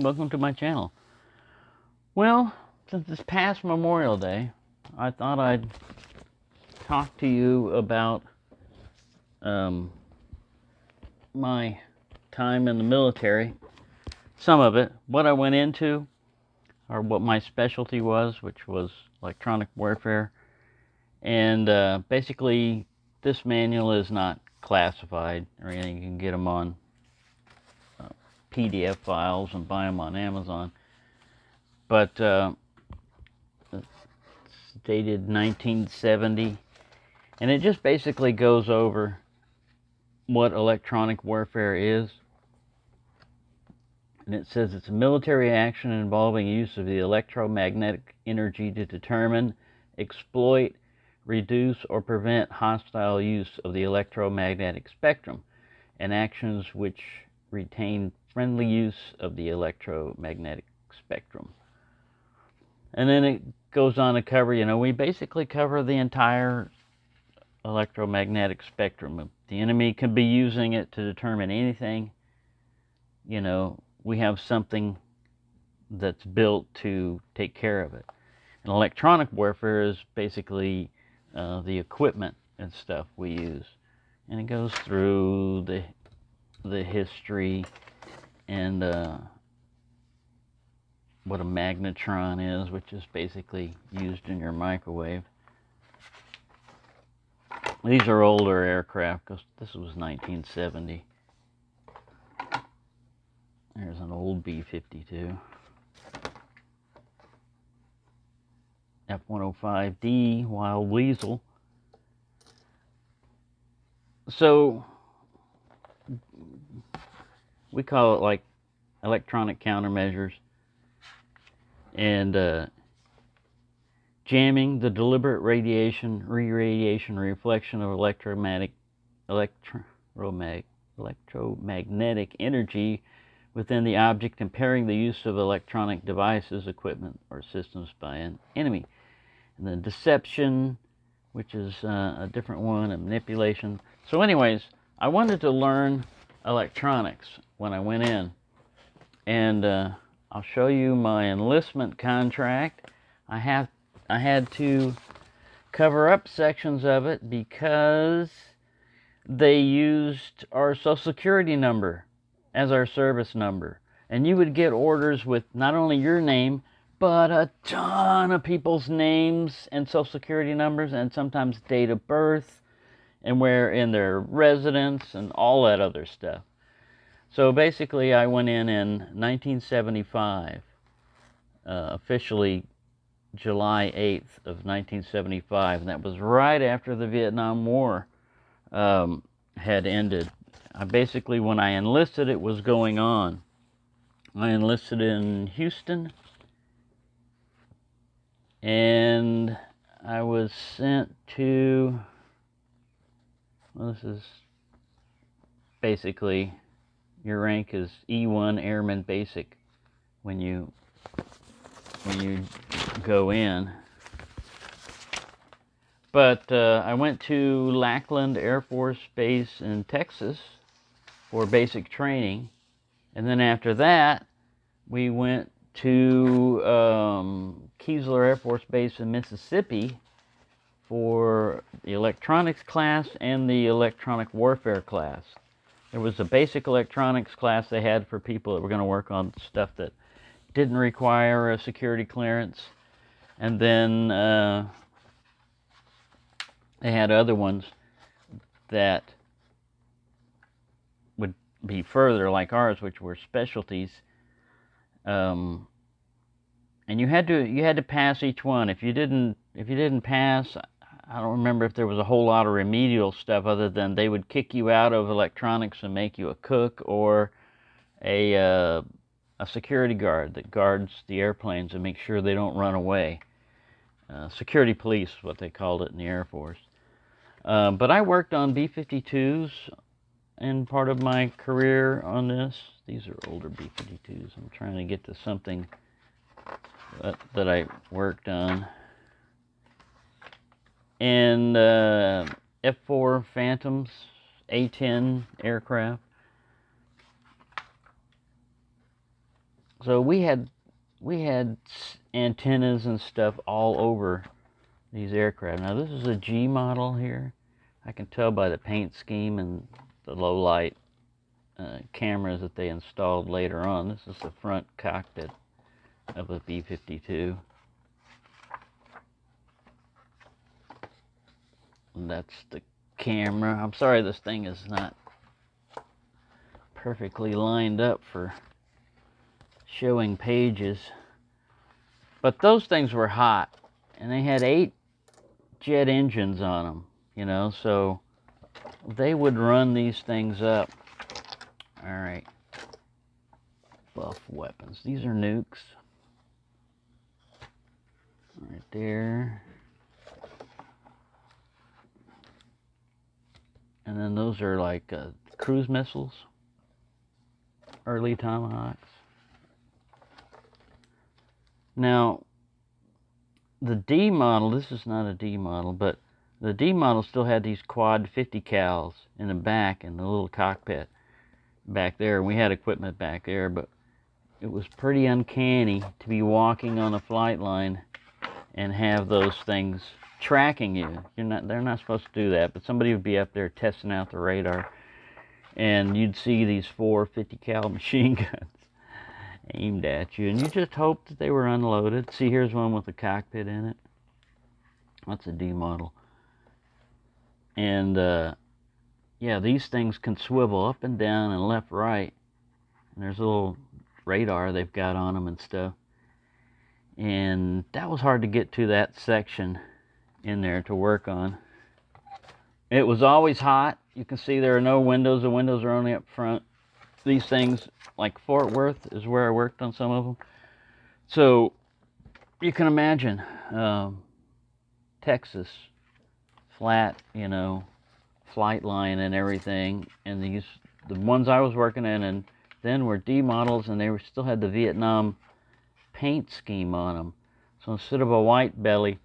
welcome to my channel. Well, since it's past Memorial Day, I thought I'd talk to you about my time in the military. Some of it, what I went into, or what my specialty was, which was electronic warfare. And basically, this manual is not classified or anything. You can get them on PDF files and buy them on Amazon. But it's dated 1970, and it just basically goes over what electronic warfare is. And it says it's a military action involving use of the electromagnetic energy to determine, exploit, reduce, or prevent hostile use of the electromagnetic spectrum, and actions which retain friendly use of the electromagnetic spectrum. And then it goes on to cover, we basically cover the entire electromagnetic spectrum. The enemy can be using it to determine anything. We have something that's built to take care of it. And electronic warfare is basically the equipment and stuff we use. And it goes through the history and what a magnetron is, which is basically used in your microwave. These are older aircraft, because this was 1970. There's an old B-52. F-105D, Wild Weasel. So, we call it like electronic countermeasures. And jamming, the deliberate radiation, re-radiation, reflection of electromagnetic energy within the object, impairing the use of electronic devices, equipment, or systems by an enemy. And then deception, which is a different one, and manipulation. So anyways, I wanted to learn electronics when I went in. And I'll show you my enlistment contract. I had to cover up sections of it because they used our Social Security number as our service number. And you would get orders with not only your name, but a ton of people's names and Social Security numbers, and sometimes date of birth, and where in their residence, and all that other stuff. So basically, I went in 1975, officially July 8th of 1975, and that was right after the Vietnam War had ended. Basically, when I enlisted, it was going on. I enlisted in Houston, and I was sent to, well, this is basically, your rank is E1 Airman Basic when you go in. But I went to Lackland Air Force Base in Texas for basic training, and then after that we went to Keesler Air Force Base in Mississippi for the electronics class and the electronic warfare class. There was a basic electronics class they had for people that were going to work on stuff that didn't require a security clearance, and then they had other ones that would be further, like ours, which were specialties. And you had to pass each one. If you didn't pass, I don't remember if there was a whole lot of remedial stuff other than they would kick you out of electronics and make you a cook or a security guard that guards the airplanes and make sure they don't run away. Security police is what they called it in the Air Force. But I worked on B-52s in part of my career on this. These are older B-52s. I'm trying to get to something that I worked on. And F-4 Phantoms, A-10 aircraft. So we had antennas and stuff all over these aircraft. Now this is a G model here. I can tell by the paint scheme and the low light cameras that they installed later on. This is the front cockpit of a B-52. And that's the camera. I'm sorry this thing is not perfectly lined up for showing pages. But those things were hot, and they had 8 jet engines on them, you know, so they would run these things up. All right, buff weapons. These are nukes. Right there. And then those are like cruise missiles, early Tomahawks. Now, the D model, this is not a D model, but the D model still had these quad 50 cals in the back in the little cockpit back there. We had equipment back there, but it was pretty uncanny to be walking on a flight line and have those things tracking you. They're not supposed to do that, but somebody would be up there testing out the radar, and you'd see these 4 50 cal machine guns aimed at you, and you just hoped that they were unloaded. See, here's one with a cockpit in it. That's a D model. And yeah, these things can swivel up and down and left, right. And there's a little radar they've got on them and stuff. And that was hard to get to that section in there to work on. It was always hot. You can see there are no windows. The windows are only up front. These things, like Fort Worth, is where I worked on some of them. So you can imagine Texas, flat, you know, flight line and everything. And the ones I was working in and then were D models, and they still had the Vietnam paint scheme on them. So instead of a white belly,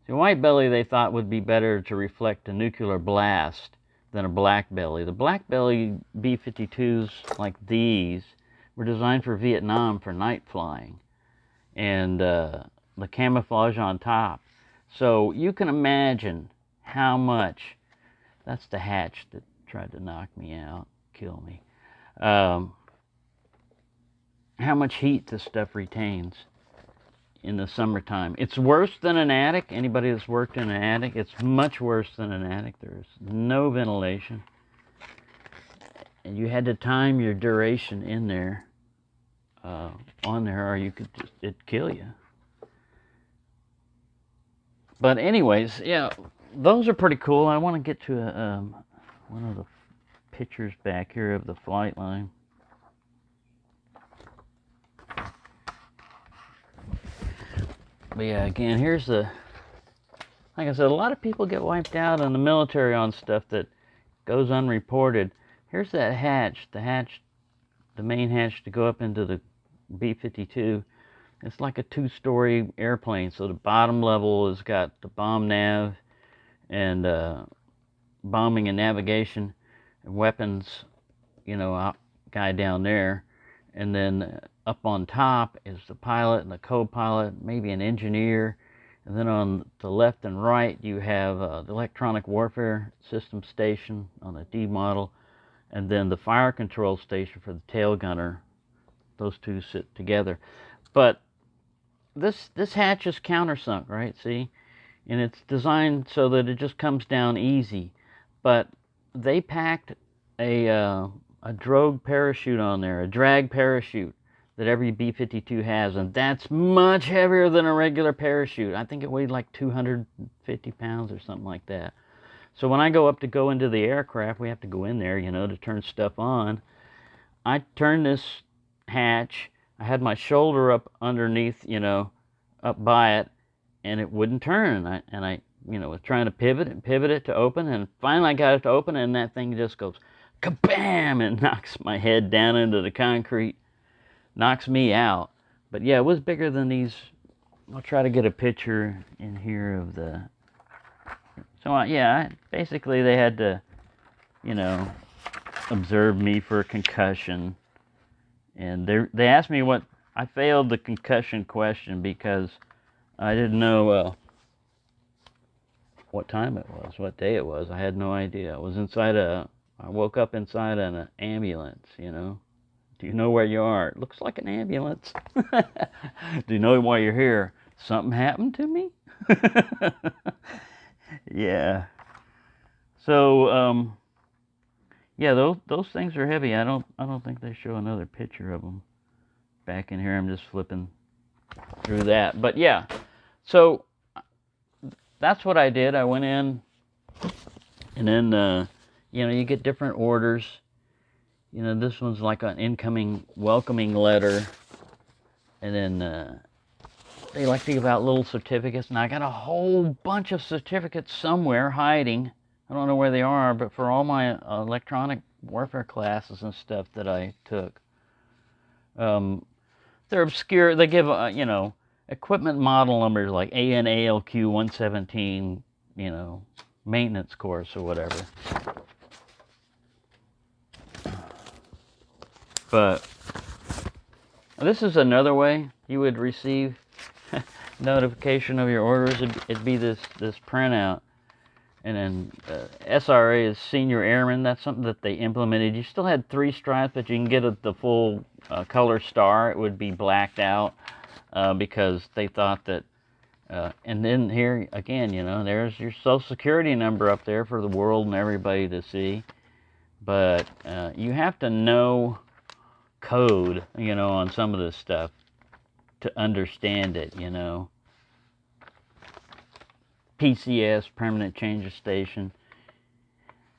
the white belly they thought would be better to reflect a nuclear blast than a black belly. The black belly B-52s like these were designed for Vietnam for night flying, and the camouflage on top. So you can imagine how much, that's the hatch that tried to knock me out, kill me, how much heat this stuff retains in the summertime. It's worse than an attic. Anybody that's worked in an attic, it's much worse than an attic. There's no ventilation. And you had to time your duration in there, on there, or you could just, it'd kill you. But anyways, yeah, those are pretty cool. I want to get to one of the pictures back here of the flight line. But yeah, again, here's the, like I said, a lot of people get wiped out in the military on stuff that goes unreported. Here's that hatch, the main hatch to go up into the B-52. It's like a 2-story airplane, so the bottom level has got the bomb nav and bombing and navigation and weapons, you know, guy down there. And then up on top is the pilot and the co-pilot, maybe an engineer. And then on the left and right, you have the electronic warfare system station on a D model. And then the fire control station for the tail gunner. Those two sit together. But this hatch is countersunk, right? See? And it's designed so that it just comes down easy. But they packed a drogue parachute on there, a drag parachute that every B-52 has, and that's much heavier than a regular parachute. I think it weighed like 250 pounds or something like that. So when I go into the aircraft, we have to go in there, you know, to turn stuff on. I turn this hatch, I had my shoulder up underneath, you know, up by it, and it wouldn't turn. And I you know, was trying to pivot it to open, and finally I got it to open, and that thing just goes kabam and knocks my head down into the concrete, knocks me out. But yeah, it was bigger than these. I'll try to get a picture in here of the, so yeah, basically they had to, you know, observe me for a concussion, and they asked me what I failed the concussion question because I didn't know what time it was, what day it was. I had no idea. I woke up inside an ambulance, you know. Do you know where you are? It looks like an ambulance. Do you know why you're here? Something happened to me? Yeah. So, yeah, those things are heavy. I don't think they show another picture of them back in here. I'm just flipping through that. But yeah, so that's what I did. I went in, and then you know, you get different orders. You know, this one's like an incoming welcoming letter, and then they like to give out little certificates, and I got a whole bunch of certificates somewhere hiding. I don't know where they are, but for all my electronic warfare classes and stuff that I took, they're obscure. They give, you know, equipment model numbers like ANALQ 117, you know, maintenance course or whatever. But this is another way you would receive notification of your orders. It'd be this printout. And then SRA is Senior Airman. That's something that they implemented. You still had 3 stripes, but you can get the full color star. It would be blacked out because they thought that. And then here again, you know, there's your Social Security number up there for the world and everybody to see. But you have to know code, you know, on some of this stuff to understand it, you know. PCS, Permanent Change of Station.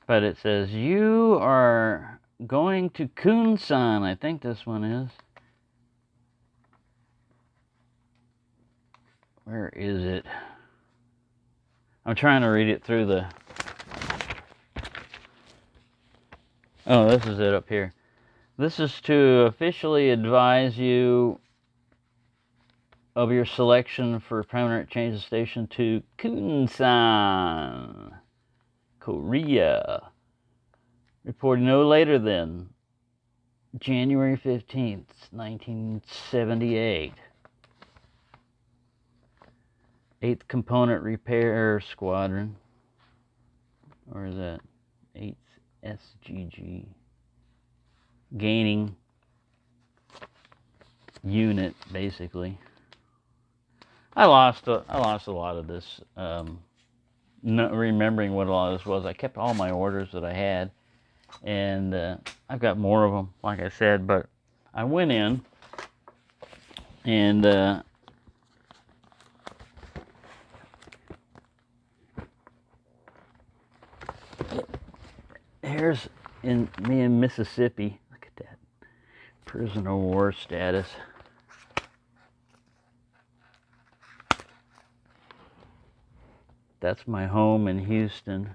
But it says, you are going to Kunsan. I think this one is. Where is it? I'm trying to read it through the... Oh, this is it up here. This is to officially advise you of your selection for permanent change of station to Kunsan, Korea. Reported no later than January 15th, 1978. 8th Component Repair Squadron. Or is that 8th SGG? Gaining unit, basically. I lost a lot of this, not remembering what a lot of this was. I kept all my orders that I had, and I've got more of them, like I said, but I went in, and here's me in Mississippi. Look at that. Prisoner of war status. That's my home in Houston.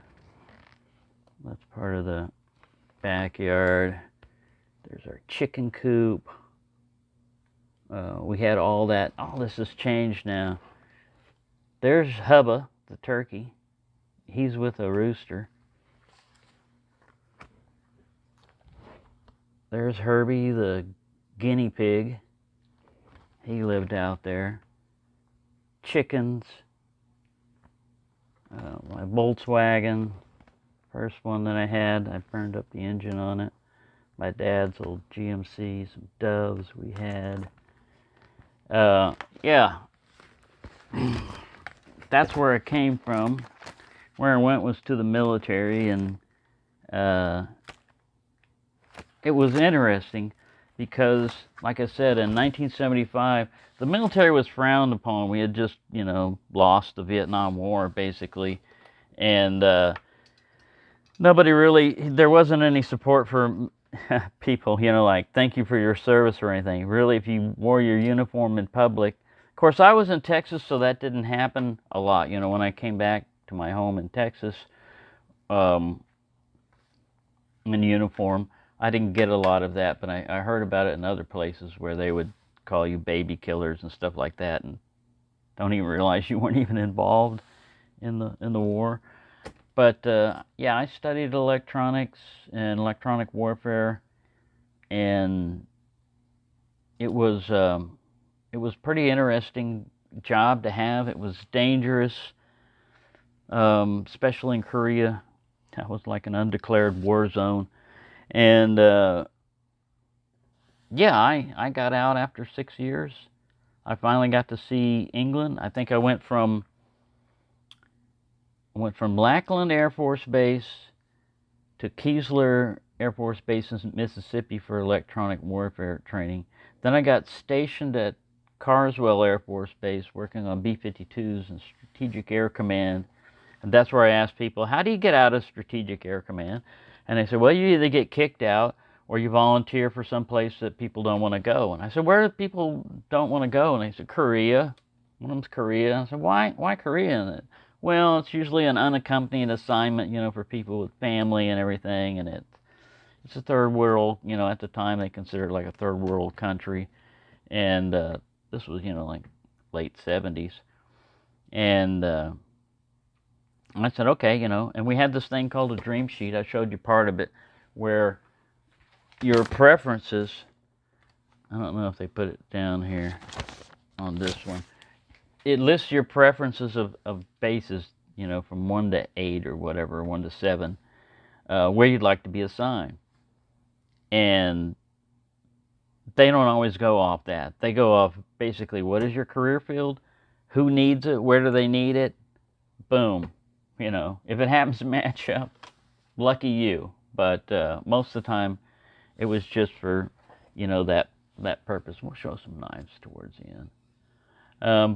That's part of the backyard. There's our chicken coop. We had all that. All this has changed now. There's Hubba, the turkey. He's with a rooster. There's Herbie, the guinea pig. He lived out there. Chickens. My Volkswagen, first one that I had, I burned up the engine on it. My dad's old GMC, some Doves we had. Yeah, that's where it came from. Where I went was to the military, and it was interesting because, like I said, in 1975, the military was frowned upon. We had just, you know, lost the Vietnam War, basically. And nobody really, there wasn't any support for people, you know, like, thank you for your service or anything. Really, if you wore your uniform in public. Of course, I was in Texas, so that didn't happen a lot. You know, when I came back to my home in Texas in uniform, I didn't get a lot of that, but I heard about it in other places where they would call you baby killers and stuff like that, and don't even realize you weren't even involved in the war. But yeah, I studied electronics and electronic warfare, and it was pretty interesting job to have. It was dangerous, especially in Korea. That was like an undeclared war zone. And yeah, I got out after 6 years. I finally got to see England. I think I went from Lackland Air Force Base to Keesler Air Force Base in Mississippi for electronic warfare training. Then I got stationed at Carswell Air Force Base working on B-52s and Strategic Air Command. And that's where I asked people, how do you get out of Strategic Air Command? And they said, well, you either get kicked out or you volunteer for some place that people don't want to go. And I said, where do people don't want to go? And they said, Korea. One of them's Korea. I said, why Korea? And well, it's usually an unaccompanied assignment, you know, for people with family and everything. And it's a third world, you know, at the time they considered it like a third world country. And this was, you know, like late 70s. And I said, okay, you know, and we had this thing called a dream sheet. I showed you part of it where your preferences, I don't know if they put it down here on this one. It lists your preferences of bases, you know, from 1 to 8 or whatever, 1 to 7, where you'd like to be assigned. And they don't always go off that. They go off basically, what is your career field? Who needs it? Where do they need it? Boom. You know, if it happens to match up, lucky you. But most of the time, it was just for, you know, that purpose. We'll show some knives towards the end.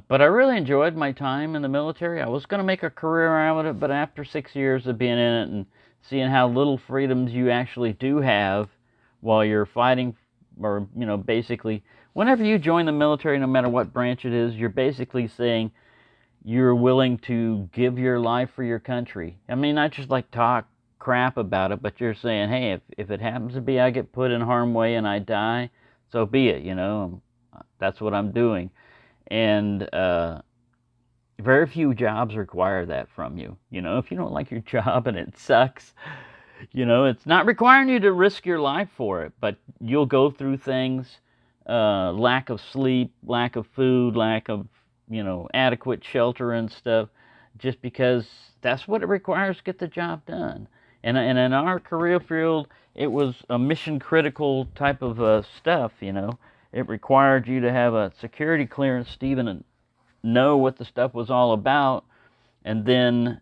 But I really enjoyed my time in the military. I was going to make a career out of it, but after 6 years of being in it and seeing how little freedoms you actually do have while you're fighting, or, you know, basically, whenever you join the military, no matter what branch it is, you're basically saying you're willing to give your life for your country. I mean, not just like talk crap about it, but you're saying, hey, if it happens to be I get put in harm's way and I die, so be it, you know. That's what I'm doing. And very few jobs require that from you. You know, if you don't like your job and it sucks, you know, it's not requiring you to risk your life for it, but you'll go through things, lack of sleep, lack of food, lack of, you know, adequate shelter and stuff, just because that's what it requires to get the job done. And in our career field, it was a mission critical type of stuff, you know. It required you to have a security clearance to even know what the stuff was all about. And then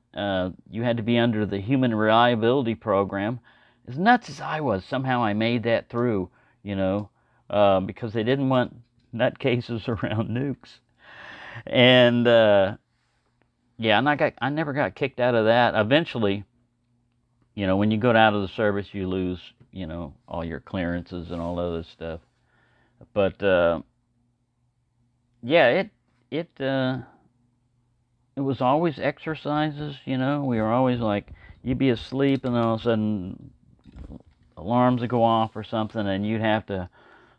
you had to be under the Human Reliability Program. As nuts as I was, somehow I made that through, you know, because they didn't want nutcases around nukes. And yeah, I never got kicked out of that. Eventually, you know, when you go out of the service, you lose, you know, all your clearances and all other stuff. But yeah, it was always exercises, you know. We were always like, you'd be asleep and then all of a sudden alarms would go off or something and you'd have to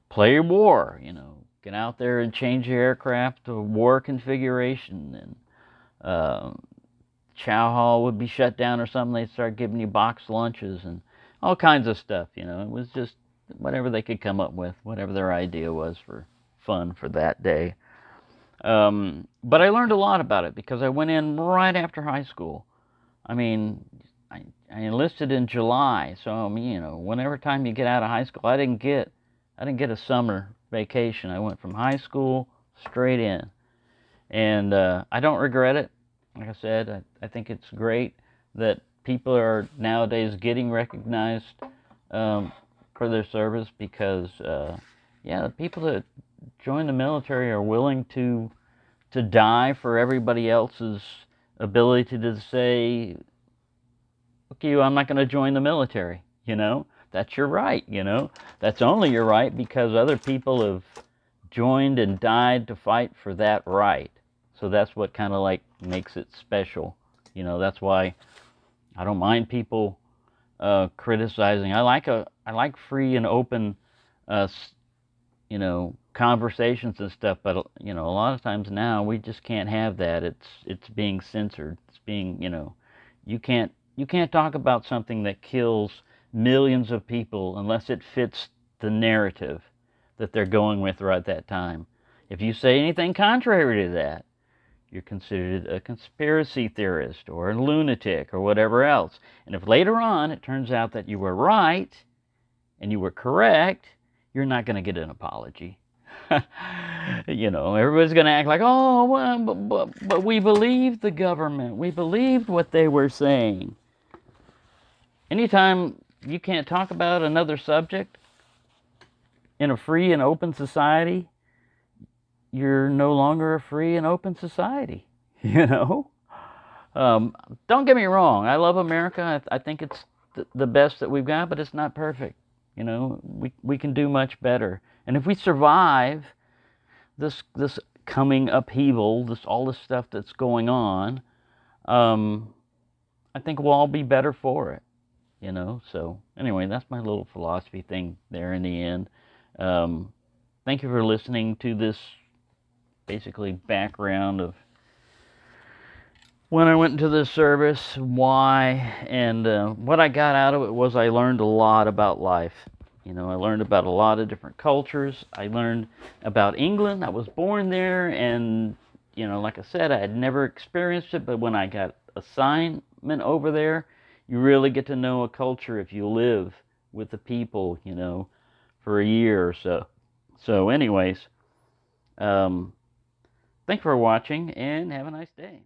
play war, you know, get out there and change your aircraft to war configuration. And chow hall would be shut down or something. They'd start giving you boxed lunches and all kinds of stuff, you know. It was just whatever they could come up with, whatever their idea was for fun for that day. But I learned a lot about it because I went in right after high school. I mean, I enlisted in July, so I mean, you know, whenever time you get out of high school, I didn't get a summer vacation. I went from high school straight in, and I don't regret it. Like I said, I think it's great that people are nowadays getting recognized for their service because, yeah, the people that join the military are willing to die for everybody else's ability to say, okay, I'm not going to join the military, you know. That's your right, you know. That's only your right because other people have joined and died to fight for that right. So that's what kind of like makes it special. You know, that's why I don't mind people criticizing. I like free and open, you know, conversations and stuff. But you know, a lot of times now we just can't have that. It's being censored. It's being, you know, you can't talk about something that kills millions of people unless it fits the narrative. that they're going with right at that time. If you say anything contrary to that, you're considered a conspiracy theorist or a lunatic or whatever else. And if later on it turns out that you were right and you were correct, you're not going to get an apology. You know, everybody's going to act like, oh, well, but we believed the government. We believed what they were saying. Anytime you can't talk about another subject in a free and open society, you're no longer a free and open society, you know? Don't get me wrong. I love America. I think it's the best that we've got, but it's not perfect. You know, we can do much better. And if we survive this coming upheaval, all this stuff that's going on, I think we'll all be better for it, you know? So anyway, that's my little philosophy thing there in the end. Thank you for listening to this basically background of when I went into the service, why, and what I got out of it was I learned a lot about life. You know, I learned about a lot of different cultures. I learned about England. I was born there, and, you know, like I said, I had never experienced it, but when I got assignment over there, you really get to know a culture if you live with the people, you know, for a year or so. So anyways, thanks for watching, and have a nice day.